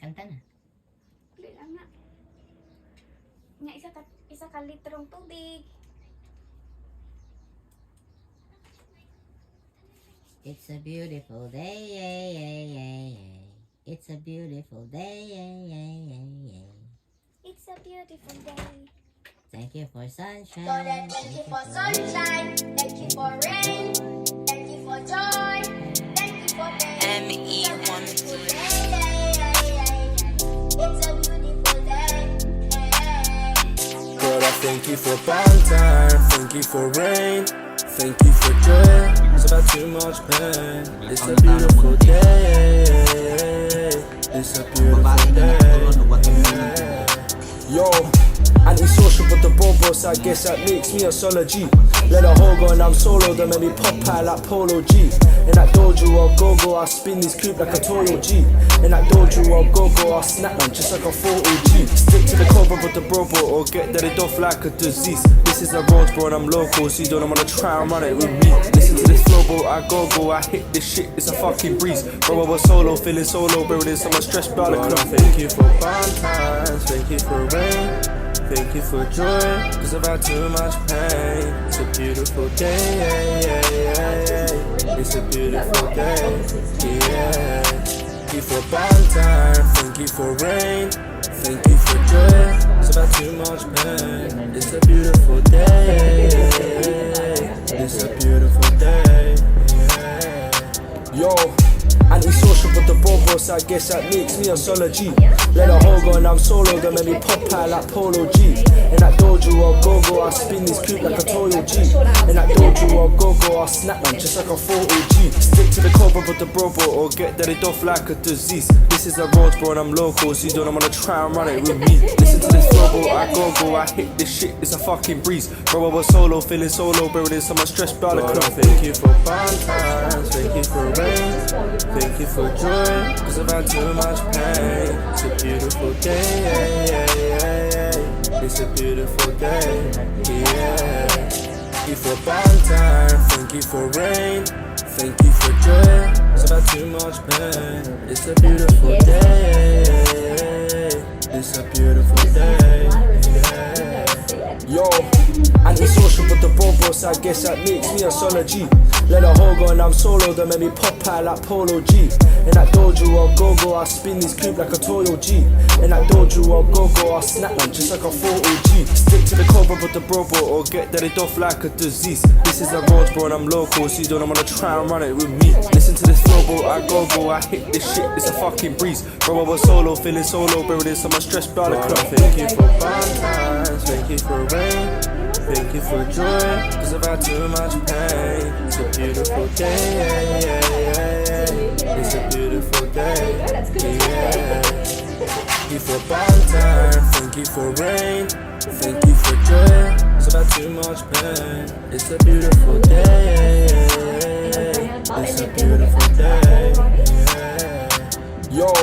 Kanta na. Hindi lang na. Nga isa ka litrong tubig. It's a beautiful day. It's a beautiful day. It's a beautiful day. Thank you for sunshine. Thank you for sunshine. Thank you for rain. Thank you for joy. Thank you for pain. It's a beautiful day. It's a beautiful day. God, I thank you for Valentine. Thank you for rain. Thank you for joy. It's about too much pain. It's a beautiful day. It's a beautiful day. Yo, antisocial but the boss, I guess that makes me a solid G. Let a hoe go and I'm solo, then make me pop out like Polo G. In that dojo I'll go, I spin this coupe like a Toyo G. In that dojo I'll go, I'll snap man just like a 40G. Stick to the cobra but the bro or get deaded off like a disease. This is a road bro and I'm local, so you don't wanna try and run it with me. Listen to this flow bro, I go, I hit this shit, it's a fucking breeze. Bro I was solo, feeling solo, buried in so much stress about the club. Thank you for Valentine's, thank you for rain. Thank you for joy, cause I've had too much pain. It's a beautiful day, it's a beautiful day, yeah. Thank you for Valentine, thank you for rain. Thank you for joy, cause I've had too much pain. It's a beautiful day, it's a beautiful day, yeah. Yo, antisocial but the boss, I guess that makes me a solid G. Let a hoe go and I'm solo, then make me pop out like Polo G. In that dojo I'll go, I spin this coupe like a Toyo G. In that dojo I'll go, I'll snap man just like a 40G. Stick to the cobra but the bro or get deaded off like a disease. This is a road bro and I'm local, so you don't wanna try and run it with me. Listen to this flow bro, I go, I hit this shit, it's a fucking breeze. Bro I was solo, feeling solo, buried in so much stress about the club. Thank you for Valentine's, thank you for rain. Thank you for joy, cause I've had too much pain. It's a beautiful day, it's a beautiful day, yeah. Thank you for Valentine, thank you for rain. Thank you for joy, cause I've had too much pain. It's a beautiful day, it's a beautiful day, yeah. Yo, antisocial but the boss, I guess that makes me a solid G. Let a hoe go and I'm solo, then make me pop out like Polo G. In that dojo I'll go, I spin this coupe like a Toyo G. In that dojo I'll go, I'll snap man just like a 40G. Stick to the cobra but the bro or get deaded off like a disease. This is a road bro and I'm local, so you don't wanna try and run it with me. Listen to this flow bro, I go, I hit this shit, it's a fucking breeze. Bro I was solo, feeling solo, buried in so much stress about the club. Thank you for Valentine's, thank you for rain. Thank you for joy, cause I've had too much pain. It's a beautiful day, it's a beautiful day, yeah. Thank you for Valentine, thank you for rain. Thank you for joy, cause I've had too much pain. It's a beautiful day, it's a beautiful day, yeah. Yo,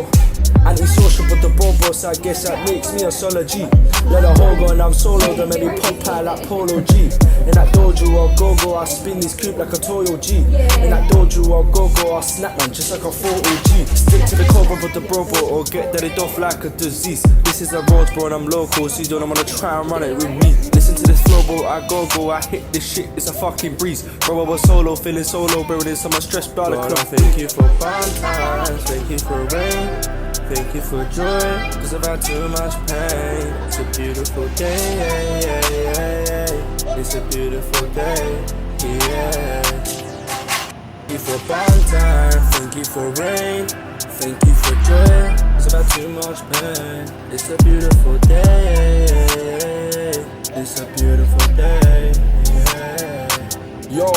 antisocial but the boss, I guess that makes me a solid G. Let a hoe go and I'm solo, then make me pop out like Polo G. In that dojo I'll go, I spin this coupe like a Toyo G. In that dojo I'll go, I'll snap man just like a 40G. Stick to the cobra but the bro or get deaded off like a disease. This is a road bro and I'm local, so you don't wanna try and run it with me. Listen to this flow bro, I go, I hit this shit, it's a fucking breeze. Bro I was solo, feeling solo, buried in so much stress about the club. Thank you for Valentine's, thank you for rain. Thank you for joy, cause I've had too much pain. It's a beautiful day, it's a beautiful day, yeah. Thank you for Valentine, thank you for rain. Thank you for joy, cause I've had too much pain. It's a beautiful day, it's a beautiful day, yeah. Yo,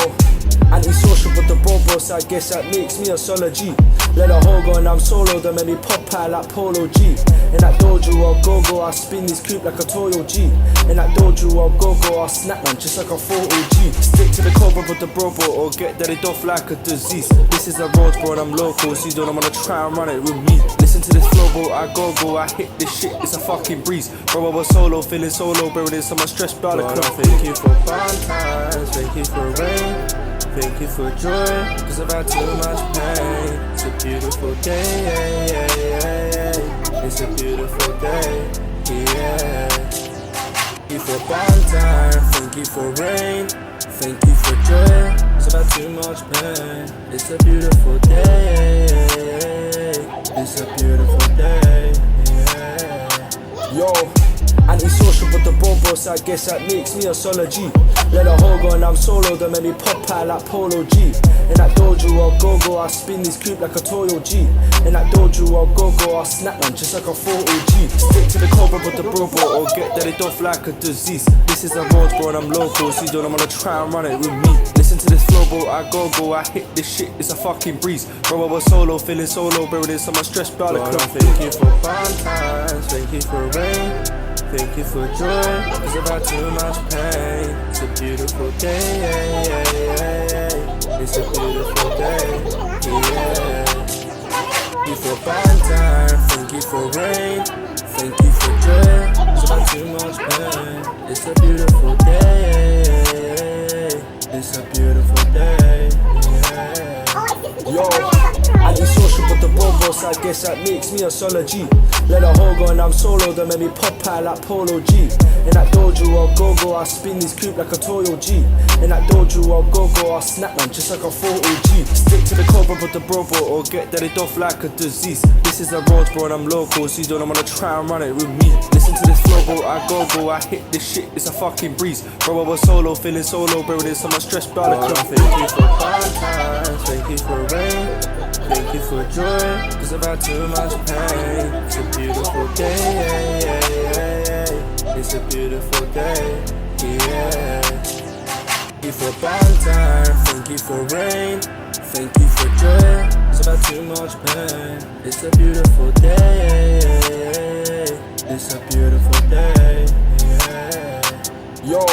antisocial but the boss, I guess that makes me a solid G. Let a hoe go and I'm solo, then make me pop out like Polo G. In that dojo I'll go, I spin this coupe like a Toyo G. In that dojo I'll go, I'll snap man just like a 40G. Stick to the cobra but the bro or get deaded off like a disease. This is a road bro and I'm local, so you don't wanna try and run it with me. Listen to this flow bro, I go, I hit this shit, it's a fucking breeze. Bro I was solo, feeling solo, buried in so much stress about the club. Thank you for Valentine's, thank you for rain. Thank you for joy, cause I've had too much pain. It's a beautiful day, beautiful day, yeah. Thank you for Valentine, thank you for rain, thank you for joy. It's about too much pain. It's a beautiful day, it's a beautiful day, yeah. Yo, antisocial but the boss, I guess that makes me a solid G. Let a hoe go and I'm solo, then make me pop out like Polo G. In that dojo I'll go, I spin this coupe like a Toyo G. In that dojo I'll go, I snap man just like a 40G. Stick to the cobra but the bro or get that it off like a disease. This is a road bro and I'm local, so you don't wanna try and run it with me. Listen to this flow bro, I go, I hit this shit, it's a fucking breeze. Bro I was solo, feeling solo, buried in so much stress, bro. Thank you for Valentine's, thank you for rain, thank you for joy, it's about too much pain. It's a beautiful day, it's a beautiful day, yeah. Thank you for Valentine, thank you for rain, thank you for joy, it's about too much pain. It's a beautiful day, it's a beautiful day, yeah. Yo, antisocial but the boss, I guess that makes me a solid G. Let a hoe go and I'm solo, then make me pop out like Polo G. In that dojo I'll go, I spin this coupe like a Toyo G. In that dojo I'll go, I snap man just like a 40G. Stick to the cobra but the bro or get that it off like a disease. This is a road bro and I'm local, so you don't wanna try and run it with me. Listen to this flow bro, I go, I hit this shit, it's a fucking breeze. Bro I was solo, feeling solo, buried in so much stress, bro. Thank you for Valentine's, thank you for rain, thank you for joy, cause I've had too much pain. It's a beautiful day, it's a beautiful day, yeah. Thank you for Valentine, thank you for rain, thank you for joy, it's about too much pain. It's a beautiful day, it's a beautiful day, yeah. Yo,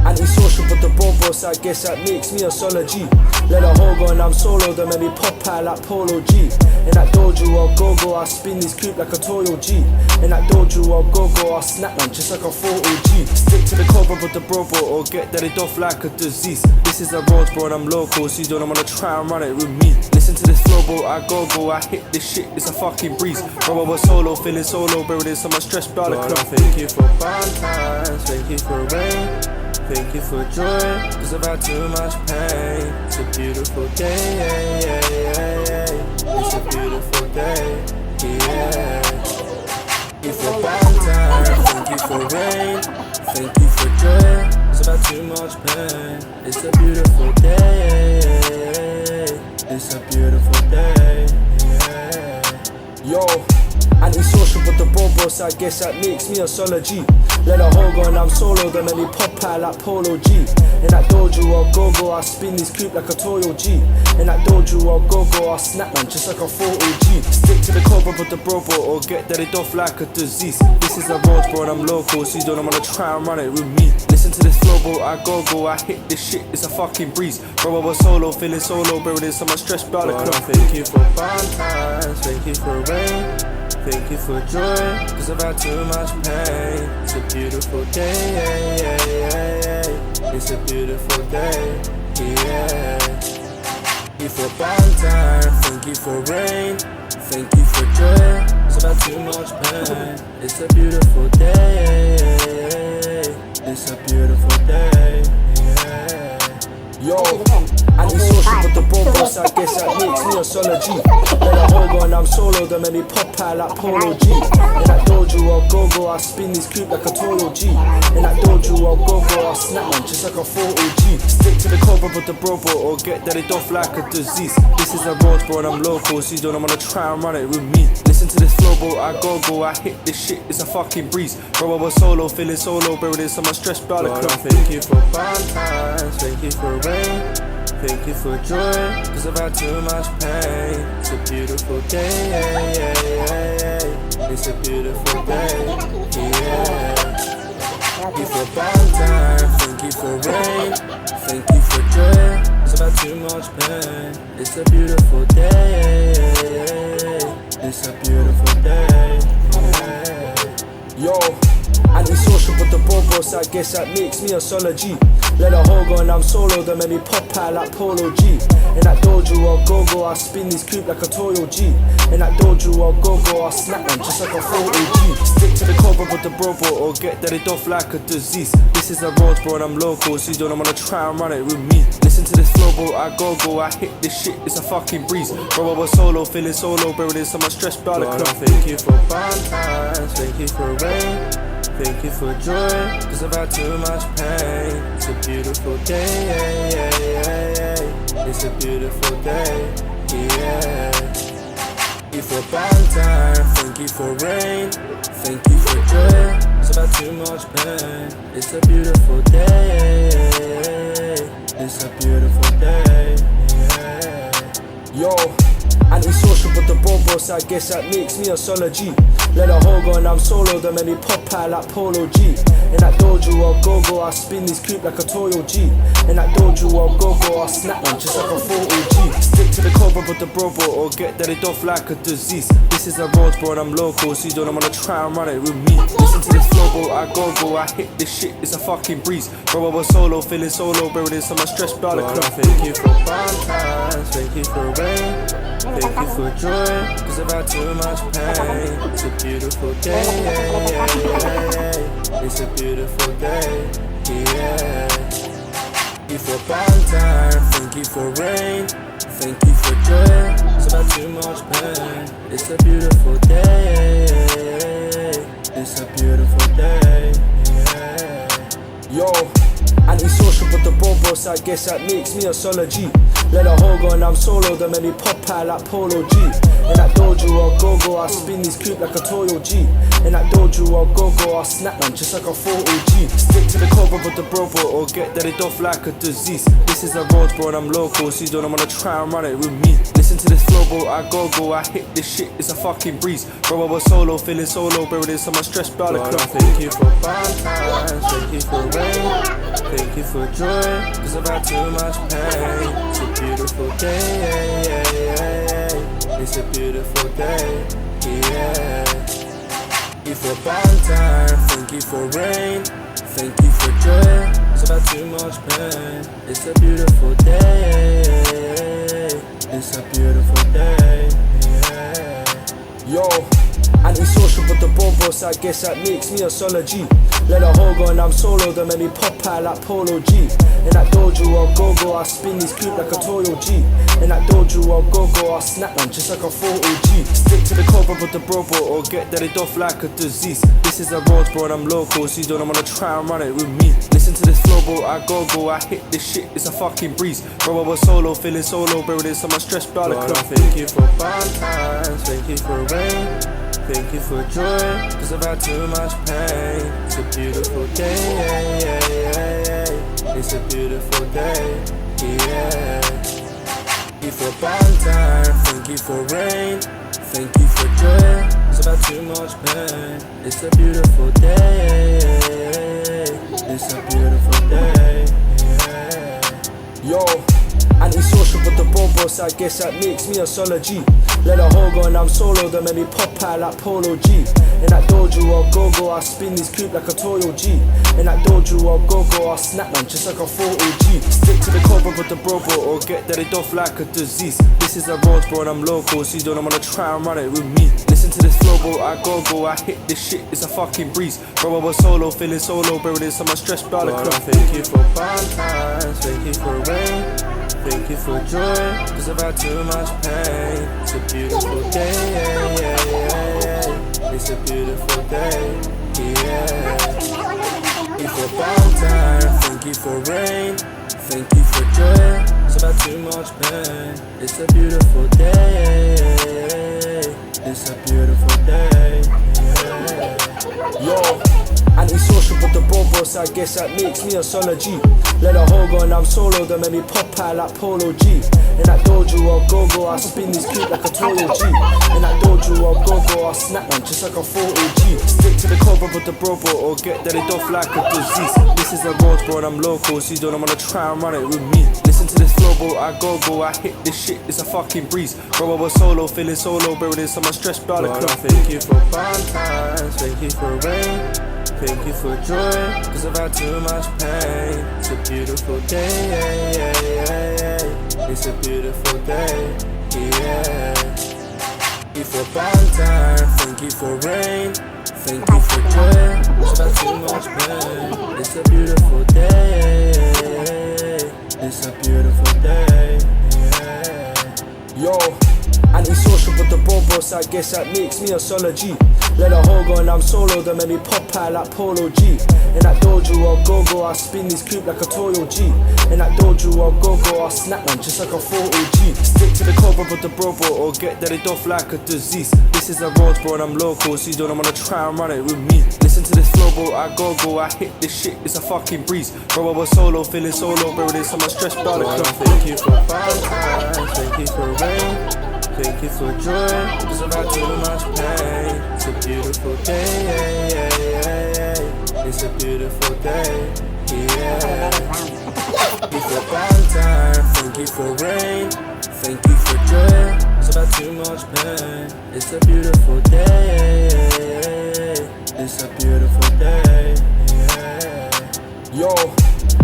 antisocial but the boss, I guess that makes me a solid G. Let a hoe go and I'm solo, then make me pop out like Polo G. In that dojo I'll go, I spin this coupe like a Toyo G. In that dojo I'll go, I snap man just like a 40G. Stick to the cobra but the bro or get that it off like a disease. This is a road bro and I'm local, so you don't wanna try and run it with me. Listen to this flow bro, I go, I hit this shit, it's a fucking breeze. Bro I was solo, feeling solo, buried in so much stress, bro. Thank you for Valentine's, thank you for rain, thank you for joy, cause I've had too much pain. It's a beautiful day, it's a beautiful day, yeah. Thank you for Valentine, thank you for rain, thank you for joy, it's about too much pain. It's a beautiful day, it's a beautiful day, yeah. Yo, antisocial but the boss, I guess that makes me a solid G. Let a hoe go and I'm solo, then make me pop out like Polo G. In that dojo I'll go, I spin this coupe like a Toyo G. In that dojo I'll go, I snap man just like a 40G. Stick to the cobra but the bro or get that it off like a disease. This is a road bro and I'm local, so you don't wanna try and run it with me. Listen to this flow bro, I go, I hit this shit, it's a fucking breeze. Bro I was solo, feeling solo, buried in so much stress, bro. Thank you for Valentine's, thank you for rain, thank you for joy, cause I've had too much pain. It's a beautiful day, it's a beautiful day, yeah. Thank you for Valentine, thank you for rain, thank you for joy, it's about too much pain. It's a beautiful day, it's a beautiful day, yeah. Yo, antisocial but the boss, I guess that makes me a solid G. Let a hoe go and I'm solo, then make me pop out like Polo G. In that dojo I'll go, I spin this coupe like a Toyo G. In that dojo I'll go, I snap man just like a 40G. Stick to the cobra but the bro or get that it off like a disease. This is a road bro and I'm local, so you don't wanna try and run it with me. Listen to this flow bro, I go, I hit this shit, it's a fucking breeze. Bro I was solo, feeling solo, buried in so much stress, bro. Thank you for Valentine's, thank you for rain, thank you for joy, cause I've had too much pain. It's a beautiful day, it's a beautiful day, yeah. Thank you for Valentine, thank you for rain, thank you for joy, it's about too much pain. It's a beautiful day, it's a beautiful day, yeah. Yo, Antisocial but the bobo, so I guess that makes me a solid G. Let a hoe go and I'm solo, then maybe pop out like Polo G. In that dojo I'll go, I spin this coupe like a Toyo G. In that dojo I'll go, I snap man just like a 40G. Stick to the cobra with the bro or get deaded off like a disease. This is the roads bro and I'm local, so you don't wanna try and run it with me. Listen to this flow bro, I go, I hit this shit, it's a fucking breeze. Bro I was solo, feeling solo, buried in so much stress about it. Thank you for Valentine's, thank you for rain. Thank you for joy, cause I've had too much pain. It's a beautiful day, it's a beautiful day, yeah. Thank you for Valentine, thank you for rain. Thank you for joy, cause I've had too much pain. It's a beautiful day, it's a beautiful day, yeah. Yo, antisocial but the bobo, so I guess that makes me a solid G. Let a hoe go and I'm solo, then maybe pop out like Polo G. In that dojo I'll go, I spin this coupe like a Toyo G. In that dojo I'll go, I snap man just like a 40G. Stick to the cobra but the bro or get deaded off like a disease. This is the roads bro and I'm local, so you don't wanna try and run it with me. Listen to this flow bro, I go, I hit this shit, it's a fucking breeze. Bro I was solo, feeling solo, buried in so much stress about the club. Thank you for Valentine's, thank you for rain. Thank you for joy, cause I've had too much pain. It's a beautiful day, it's a beautiful day, yeah. Thank you for Valentine, thank you for rain. Thank you for joy, cause I've had too much pain. It's a beautiful day, it's a beautiful day, yeah. Yo, antisocial but the bobo, so I guess that makes me a solid G. Let a hoe go and I'm solo, then maybe pop out like Polo G. In that dojo I'll go, I spin this coupe like a Toyo G. In that dojo I'll go, I snap man just like a 40G. Stick to the cobra with the bro or get deaded off like a disease. This is the roads bro and I'm local, so you don't wanna try and run it with me. Listen to this flow bro, I go, I hit this shit, it's a fucking breeze. Bro I was solo, feeling solo, buried in so much stress about the club. Thank you for Valentine's, thank you for rain. Thank you for joy, cause I've had too much pain. It's a beautiful day, it's a beautiful day, yeah. Thank you for Valentine, thank you for rain. Thank you for joy, cause I've had too much pain. It's a beautiful day, it's a beautiful day, yeah. Yo, antisocial but the bobo, so I guess that makes me a solid G. Let a hoe go and I'm solo, then maybe pop out like Polo G. In that dojo I'll go, I spin this coupe like a Toyo G. In that dojo I'll go, I snap man just like a 40G. Stick to the cobra with the bro or get deaded off like a disease. This is the roads bro and I'm local, so you don't wanna try and run it with me. Listen to this flow bro, I go, I hit this shit, it's a fucking breeze. Bro I was solo, feeling solo, buried in so much stress about the club. Thank you for Valentine's, thank you for rain. Thank you for joy, cause I've had too much pain. It's a beautiful day, it's a beautiful day, yeah. Thank you for Valentine, thank you for rain. Thank you for joy, cause I've had too much pain. It's a beautiful day, it's a beautiful day, yeah. Yo, antisocial but the bobo, so I guess that makes me a solid G. Let a hoe go and I'm solo, then maybe pop out like Polo G. In that dojo I'll go, I spin this coupe like a Toyo G. In that dojo I'll go, I snap man just like a 40G. Stick to the cobra with the bro or get deaded off like a disease. This is the roads bro and I'm local, so you don't wanna try and run it with me. Listen to this flow bro, I go, I hit this shit, it's a fucking breeze. Bro I was solo, feeling solo, buried in so much stress about the club. Thank you for Valentine's, thank you for rain. Thank you for joy, cause I've had too much pain. It's a beautiful day, it's a beautiful day, yeah. Thank you for Valentine, thank you for rain. Thank you for joy, cause I've had too much pain. It's a beautiful day, it's a beautiful day, yeah. Yo, antisocial but the bobo, so I guess that makes me a solid G. Let a hoe go and I'm solo, then maybe pop out like Polo G. In that dojo I'll go, I spin this coupe like a Toyo G. In that dojo I'll go, I snap man just like a 40G. Stick to the cobra with the bro or get deaded off like a disease. This is the roads bro and I'm local, so you don't wanna try and run it with me. Listen to this flow bro, I go, I hit this shit, it's a fucking breeze. Bro I was solo, feeling solo, buried in so much stress about the club. Thank you for Valentine's, thank you for rain. thank you for joy, cause I've had too much pain. It's a beautiful day, it's a beautiful day, yeah. Thank you for Valentine, thank you for rain, thank you for joy, cause I've had too much pain. It's a beautiful day, it's a beautiful day, yeah. Yo, antisocial but the bro boss, I guess that makes me a solid G. Let a hoe go and I'm solo, then maybe pop out like Polo G. In that dojo I'll go, I spin this coupe like a Toyo G. In that dojo I'll go, I snap man just like a 40G. Stick to the cobra but the bro or get deaded off like a disease. This is a road bro and I'm local, so you don't wanna try and run it with me. Listen to this flow bro, I go, I hit this shit, it's a fucking breeze. Bro I was solo, feeling solo, bro this I'm stressed out the club. Thank you for Valentine, thank you for rain, thank you for joy, cause I've had too much pain. It's a beautiful day, it's a beautiful day, yeah. Thank you for Valentine, thank you for rain, thank you for joy, cause I've had too much pain. It's a beautiful day, it's a beautiful day, yeah. Yo,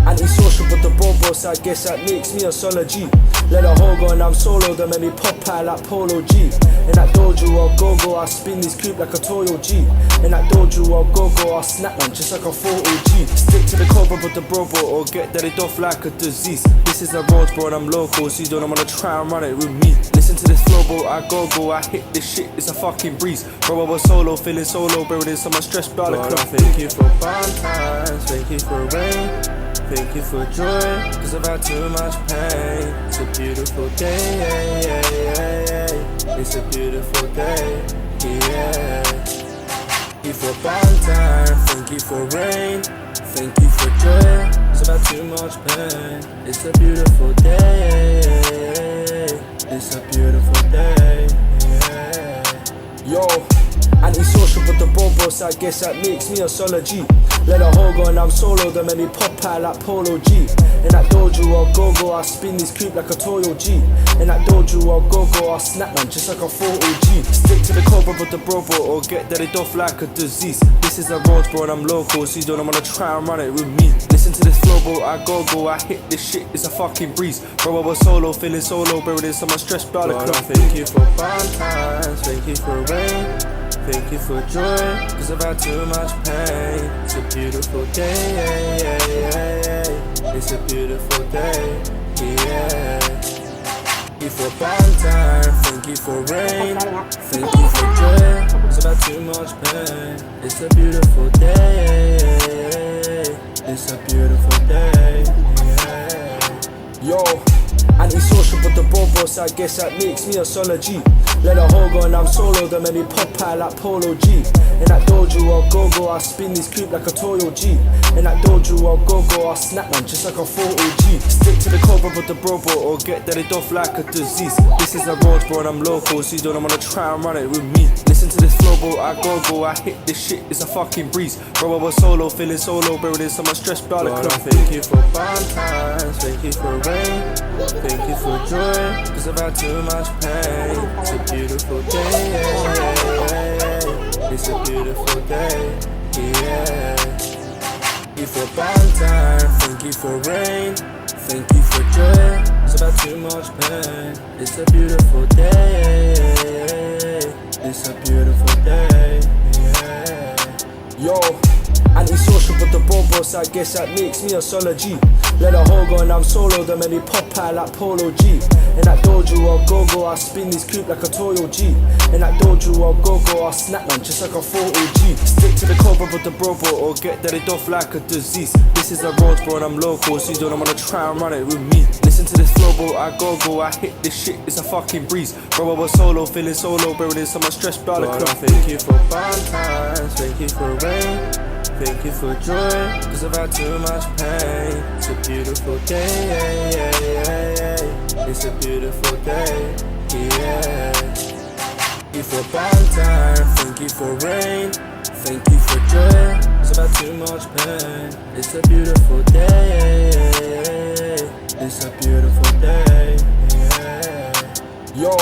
antisocial but the bro boss, I guess that makes me a solid G. Let a hoe go and I'm solo, then maybe pop out like Polo G. In that dojo I'll go, I spin this coupe like a Toyo G. In that dojo I'll go, I snap man just like a 40G. Stick to the cobra but the bro or get deaded off like a disease. This is a road bro and I'm local, so you don't wanna try and run it with me. Listen to this flow bro, I go, I hit this shit, it's a fucking breeze. Bro I was solo, feeling solo, bro this I'm stressed out the club. Thank you for Valentine, thank you for rain, thank you for joy, cause I've had too much pain. It's a beautiful day, it's a beautiful day, yeah. Thank you for Valentine, thank you for rain, thank you for joy, cause I've had too much pain. It's a beautiful day, it's a beautiful day, yeah. Yo, antisocial but the bro boss, I guess that makes me a solid G. Let a hoe go and I'm solo, then maybe pop out like Polo G. In that dojo I'll go, I spin this coupe like a Toyo G. In that dojo I'll go, I snap man just like a 40G. Stick to the cobra but the bro or get deaded off like a disease. This is a road bro and I'm local, so you don't wanna try and run it with me. Listen to this flow bro, I go, I hit this shit, it's a fucking breeze. Bro I was solo, feeling solo, bro this I'm stressed out the club. Thank you for Valentine, thank you for rain, thank you for joy, cause I've had too much pain. It's a beautiful day, it's a beautiful day, yeah. Thank you for Valentine, thank you for rain, thank you for joy, cause I've had too much pain. It's a beautiful day, it's a beautiful day, yeah. Yo, antisocial but the bro boss, I guess that makes me a solid G. Let a hoe go and I'm solo, then maybe pop out like Polo G. In that dojo I'll go, I spin this coupe like a Toyo G. In that dojo I'll go, I snap man just like a 40G. Stick to the cobra but the bro or get deaded off like a disease. This is a road bro and I'm local, so you don't wanna try and run it with me. Listen to this flow bro, I go, I hit this shit, it's a fucking breeze. Bro I was solo, feeling solo, bro this I'm stressed out the club. Thank you for Valentine, thank you for rain, thank you for joy, cause I've had too much pain. It's a beautiful day, it's a beautiful day, yeah. Thank you for Valentine, thank you for rain, thank you for joy, cause I've had too much pain. It's a beautiful day, it's a beautiful day, yeah. Yo, antisocial but the bro boss, I guess that makes me a solid G. Let a hoe go and I'm solo, then maybe pop out like Polo G. In that dojo I'll go, I spin this coupe like a Toyo G. In that dojo I'll go, I snap man just like a 40G. Stick to the cobra but the bro or get deaded off like a disease. This is a road bro and I'm local, so you don't wanna try and run it with me. Listen to this flow bro, I go, I hit this shit, it's a fucking breeze. Bro I was solo, feeling solo, bro this I'm stressed out the club. Thank you for Valentine, thank you for rain, thank you for joy, cause I've had too much pain. It's a beautiful day, it's a beautiful day, yeah. Thank you for Valentine, thank you for rain, thank you for joy, cause I've had too much pain. It's a beautiful day, it's a beautiful day, yeah. Yo,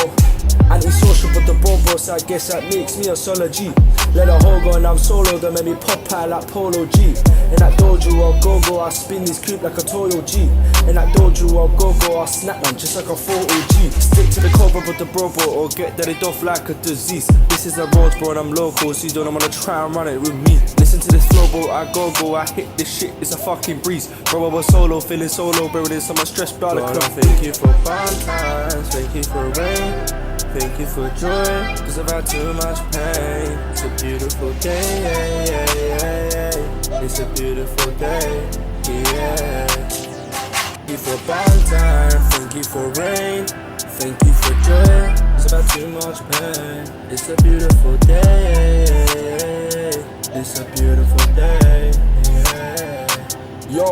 antisocial but the bro boss, I guess that makes me a solid G. Let a hoe go and I'm solo, then make me pop out like Polo G. In that dojo I'll go, I spin this coupe like a Toyo G. In that dojo I'll go, I snap man just like a 40G. Stick to the cover with the bro or get deaded off like a disease. This is a road bro and I'm local, so you don't wanna try and run it with me. Listen to this flow bro, I go, I hit this shit, it's a fucking breeze. Bro, I was solo, feeling solo, bro, there's so much stress, bro. Thank you for fun times, thank you for rain, thank you for joy, cause I've had too much pain. It's a beautiful day, it's a beautiful day, yeah. Thank you for bad time, thank you for rain, thank you for joy, cause I've had too much pain. It's a beautiful day, it's a beautiful day, yeah. Yo,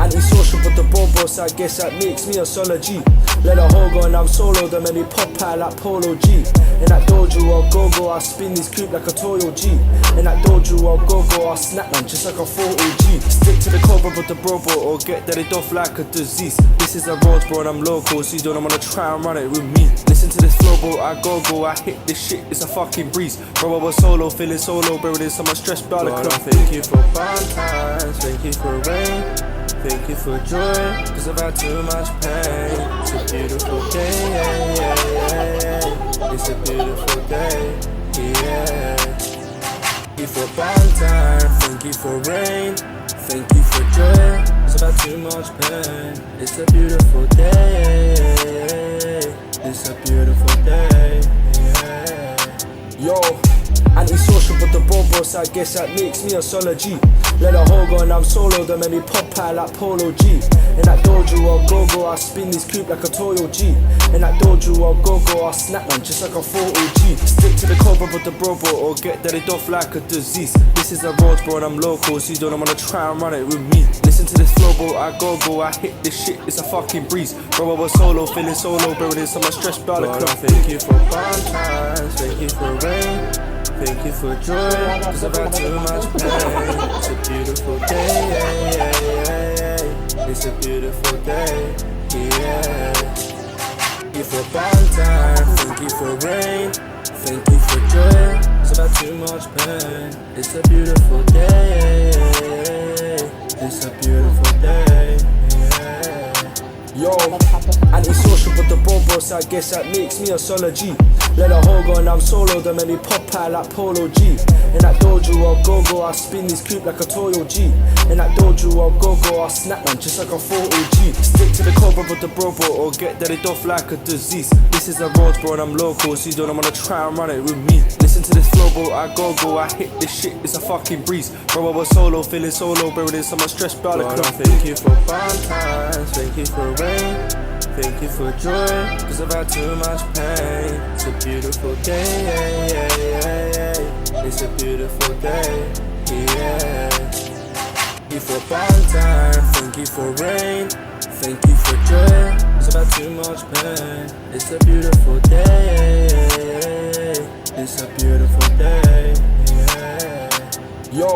antisocial but the bobos, I guess that makes me a solid G. Let a hoe go and I'm solo, then make me pop out like Polo G. In that dojo I'll go, I spin this coupe like a Toyo G. In that dojo I'll go, I snap man just like a 40G. Stick to the cover with the bro or get deaded off like a disease. This is a road bro and I'm local, so you don't wanna try and run it with me. Listen to this flow bro, I go, I hit this shit, it's a fucking breeze. Bro, I was solo, feeling solo, bro, there's so much stress, bro. Thank you for fun times, thank you for rain, thank you for joy, cause I've had too much pain. It's a beautiful day, it's a beautiful day, yeah. Thank you for bad time, thank you for rain, thank you for joy, cause I've had too much pain. It's a beautiful day, it's a beautiful day, yeah. Yo, antisocial but the bobos, I guess that makes me a solid G. Let a hoe go and I'm solo, then make me pop out like Polo G. In that dojo I'll go, I spin this coupe like a Toyo G. In that dojo I'll go, I snap man just like a 40G. Stick to the cover with the bro or get deaded off like a disease. This is a road bro and I'm local, so you don't wanna try and run it with me. Listen to this flow bro, I go, I hit this shit, it's a fucking breeze. Bro, I was solo, feeling solo, bro, there's so much stress, bro. Thank you for fun times, thank you for rain, thank you for joy, cause I've had too much pain. It's a beautiful day, it's a beautiful day, yeah. Thank you for bad time, thank you for rain, thank you for joy, cause I've had too much pain. It's a beautiful day, it's a beautiful day, yeah. Yo, antisocial but the bobos, I guess that makes me a solid G. Let a hoe go and I'm solo, then make me pop out like Polo G. In that dojo I'll go, I spin this coupe like a Toyo G. In that dojo I'll go, I snap man just like a 40G. Stick to the cover with the bro or get deaded off like a disease. This is a road bro and I'm local, so you don't wanna try and run it with me. Listen to this flow bro, I go, I hit this shit, it's a fucking breeze. Bro, I was solo, feeling solo, bro, there's so much stress, bro. Thank you for fun times, thank you for rain, thank you for joy, cause I've had too much pain. It's a beautiful day, it's a beautiful day, yeah. Thank you for bad time, thank you for rain, thank you for joy, cause I've had too much pain. It's a beautiful day, it's a beautiful day, yeah. Yo,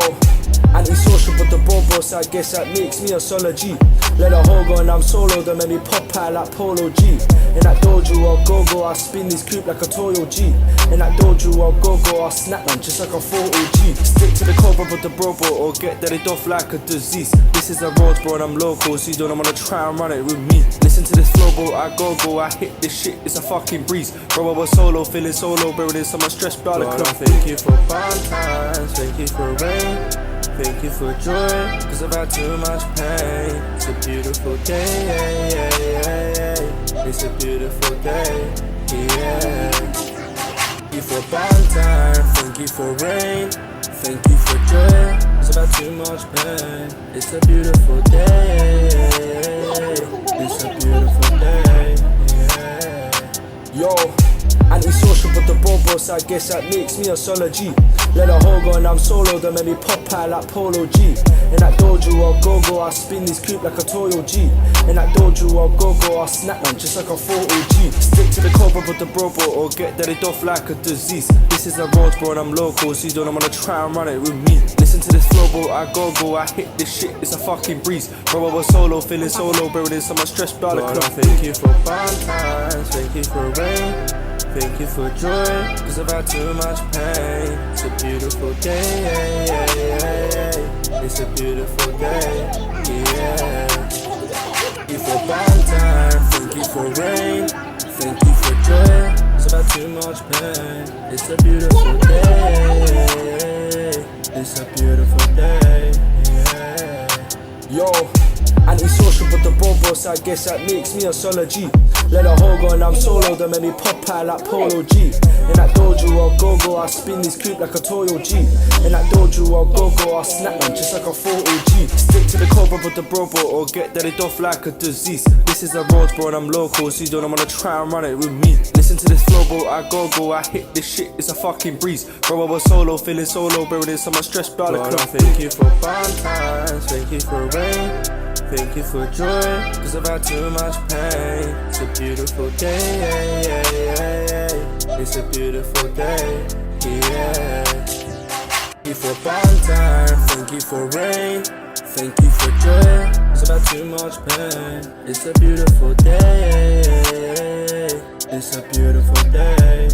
antisocial but the bobos, I guess that makes me a solid G. Let a hoe go and I'm solo, then make me pop out like Polo G. In that dojo I'll go, I spin this coupe like a Toyo G. In that dojo I'll go, I snap man just like a 40G. Stick to the cover with the bro or get deaded off like a disease. This is a road bro and I'm local, so you don't wanna try and run it with me. Listen to this flow bro, I go, I hit this shit, it's a fucking breeze. Bro, I was solo, feeling solo, bro, there's so much stress, bro. Thank you for fun times, thank you for rain, thank you for joy, cause I've had too much pain. It's a beautiful day, it's a beautiful day, yeah. Thank you for bad time, thank you for rain, thank you for joy, cause I've had too much pain. It's a beautiful day, it's a beautiful day, yeah. Yo, antisocial but the bobos, I guess that makes me a solid G. Let a hoe go and I'm solo, then make me pop out like Polo G. In that dojo I'll go, I spin this coupe like a Toyo G. In that dojo I'll go, I snap man just like a 40G. Stick to the cover with the bro or get deaded off like a disease. This is a road bro and I'm local, so you don't wanna try and run it with me. Listen to this flow bro, I go, I hit this shit, it's a fucking breeze. Bro, I was solo, feeling solo, bro, there's so much stress, bro. Thank you for fun times, thank you for rain, thank you for joy, cause I've had too much pain. It's a beautiful beautiful day. It's a beautiful day. Yeah. Thank you for Valentine, thank you for rain, thank you for joy. It's about too much pain. It's a beautiful day. It's a beautiful day. Yeah. Yo, antisocial but the boss, I guess that makes me a solid G. Let a hoe go and I'm solo, then make me pop out like Polo G. In that dojo I'll go, I spin this coupe like a Toyo G. In that dojo I'll go, I snap man just like a 40G. Stick to the cobra with the bro or get deaded off like a disease. This is the roads bro and I'm local, so you don't wanna try and run it with me. Listen to this flow bro, I go, I hit this shit, it's a fucking breeze. Bro I was solo, feeling solo, bro there's so much stress about it. Thank you for Valentine's, thank you for rain, thank you for joy, cause I've had too much pain. It's a beautiful day, it's a beautiful day, yeah. Thank you for Valentine, thank you for rain, thank you for joy, cause I've had too much pain. It's a beautiful day, it's a beautiful day,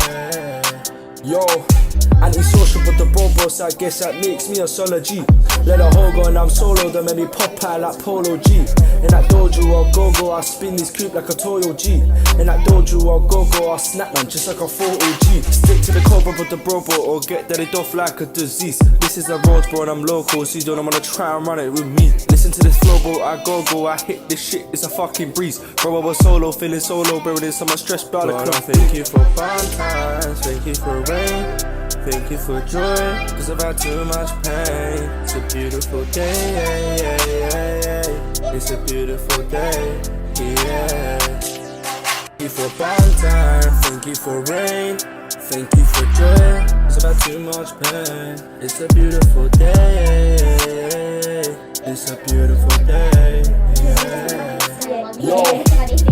yeah. Yo, antisocial but the boss, I guess that makes me a solid G. Let a hoe go and I'm solo, then make me pop out like Polo G. In that dojo I'll go, I spin this coupe like a Toyo G. In that dojo I'll go, I snap man just like a 40G. Stick to the cobra with the bro or get deaded off like a disease. This is the roads bro and I'm local, so you don't wanna try and run it with me. Listen to this flow bro, I go, I hit this shit, it's a fucking breeze. Bro I was solo, feeling solo, bro there's so much stress about the club. Thank you for Valentine's, thank you for rain, thank you for joy, cause I've had too much pain. It's a beautiful day, it's a beautiful day, yeah. Thank you for Valentine, thank you for rain, thank you for joy, cause I've had too much pain. It's a beautiful day, it's a beautiful day, yeah. Yo,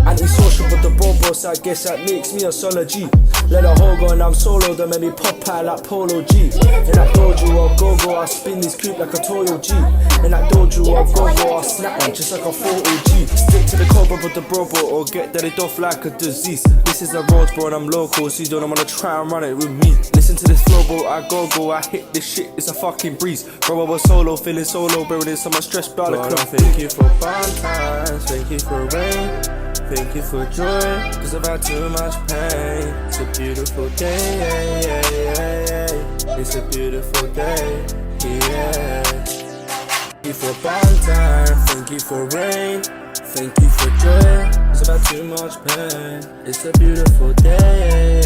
antisocial but the boss, I guess that makes me a solid G. Let a hoe go and I'm solo, then make me pop out like Polo G. In that dojo I'll go, I spin this coupe like a Toyo G. In that dojo I'll go, I snap man just like a 40G. Stick to the cobra with the bro or get deaded off like a disease. This is the roads bro and I'm local, so you don't wanna try and run it with me. Listen to this flow bro, I go, I hit this shit, it's a fucking breeze. Bro I was solo, feeling solo, bro there's so much stress about the club. Thank you for Valentine's, thank you for rain, thank you for joy, cause I've had too much pain. It's a beautiful day, it's a beautiful day, yeah. Thank you for Valentine, thank you for rain, thank you for joy, cause I've had too much pain. It's a beautiful day,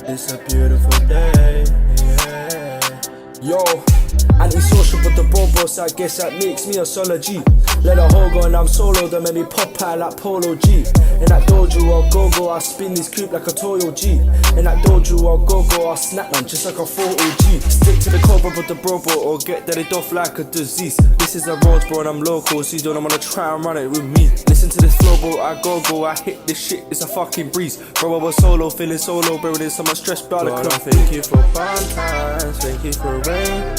it's a beautiful day, yeah. Yo, antisocial but the boss, I guess that makes me a solid G. Let a hoe go and I'm solo, then make me pop out like Polo G. In that dojo I'll go, I spin this coupe like a Toyo G. In that dojo I'll go, I snap man just like a 40G. Stick to the cobra with the bro or get deaded off like a disease. This is the roads bro and I'm local, so you don't wanna try and run it with me. Listen to this flow bro, I go, I hit this shit, it's a fucking breeze. Bro I was solo, feeling solo, bro there's so much stress about the club. Thank you for Valentine's, thank you for rain,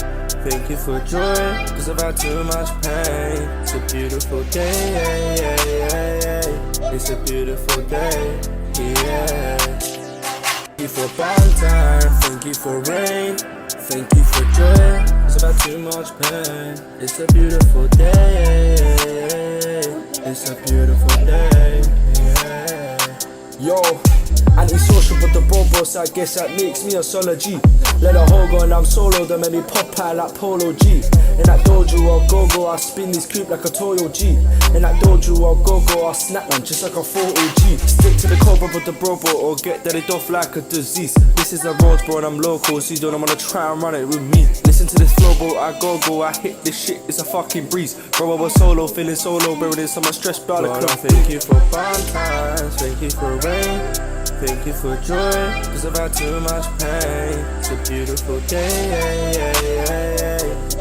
thank you for joy, cause I've had too much pain. It's a beautiful day, it's a beautiful day, yeah. Thank you for Valentine, thank you for rain, thank you for joy, cause I've had too much pain. It's a beautiful day, it's a beautiful day, yeah. Yo, antisocial but the boss, I guess that makes me a solid G. Let a hoe go and I'm solo, then make me pop out like Polo G. In that dojo I'll go, I spin this coupe like a Toyo G. In that dojo I'll go, I snap man just like a 40G. Stick to the cobra with the bro or get deaded off like a disease. This is the roads bro and I'm local, so you don't wanna try and run it with me. Listen to this flow bro, I go, I hit this shit, it's a fucking breeze. Bro I was solo, feeling solo, bro there's so much stress about the club. Thank you for Valentine's, thank you for rain, thank you for joy, cause I've had too much pain. It's a beautiful day,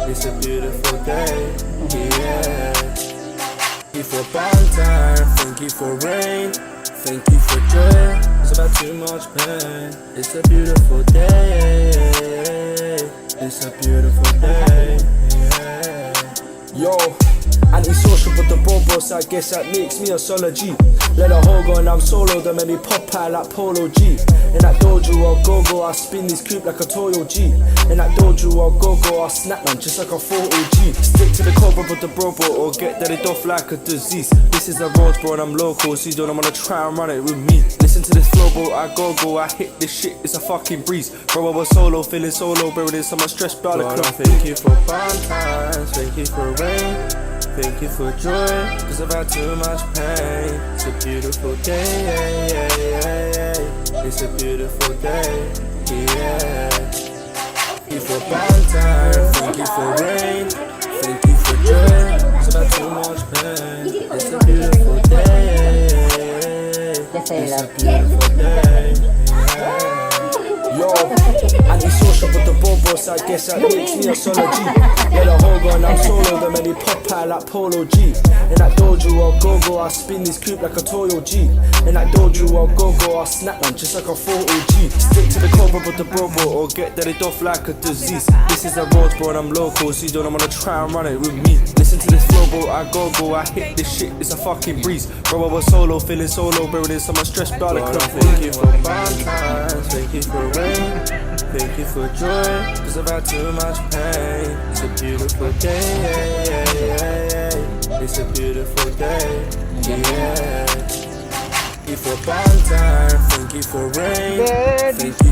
it's a beautiful day, yeah. Thank you for Valentine, thank you for rain, thank you for joy, cause I've had too much pain. It's a beautiful day, it's a beautiful day, yeah. Yo, antisocial but the bobo, bobo, so I guess that makes me a solid G. Let a hoe go and I'm solo, then maybe pop out like Polo G. In that dojo I'll go, I spin this coupe like a Toyo G. In that dojo I'll go, I'll snap man just like a 40G. Stick to the cobra but the bro or get deaded off like a disease. This is the roads bro and I'm local, so you don't wanna try and run it with me. Listen to this flow bro, I go, I hit this shit, it's a fucking breeze. Bro, I was solo, feeling solo, bro, this so much stress, bro. Thank you for fun times, thank you for rain, thank you for joy, cause I've had too much pain. It's a beautiful day, it's a beautiful day, yeah. Thank you for fun times, thank you for rain, thank you for joy, cause I've had too much pain. It's a beautiful day, Just say love. it's a beautiful day, yeah. Yo, anti-social but the bobo, so I guess that makes me a solid G. Let a hoe go and I'm solo, then maybe pop out like Polo G. In that dojo I'll go, I'll spin this coupe like a Toyo G. In that dojo I'll go, I'll snap man just like a 40G. Stick to the cobra but the bro or get deaded off like a disease. This is the roads bro and I'm local, so you don't wanna try and run it with me. Listen to this flow bro, I go, I hit this shit, it's a fucking breeze. Bro, I was solo, feeling solo, bro, there's so much stress, bro. Thank you for fun times, thank you for rain, thank you for joy, cause I've had too much pain. It's a beautiful day, it's a beautiful day, yeah. Thank you for fun time, thank you for rain, thank you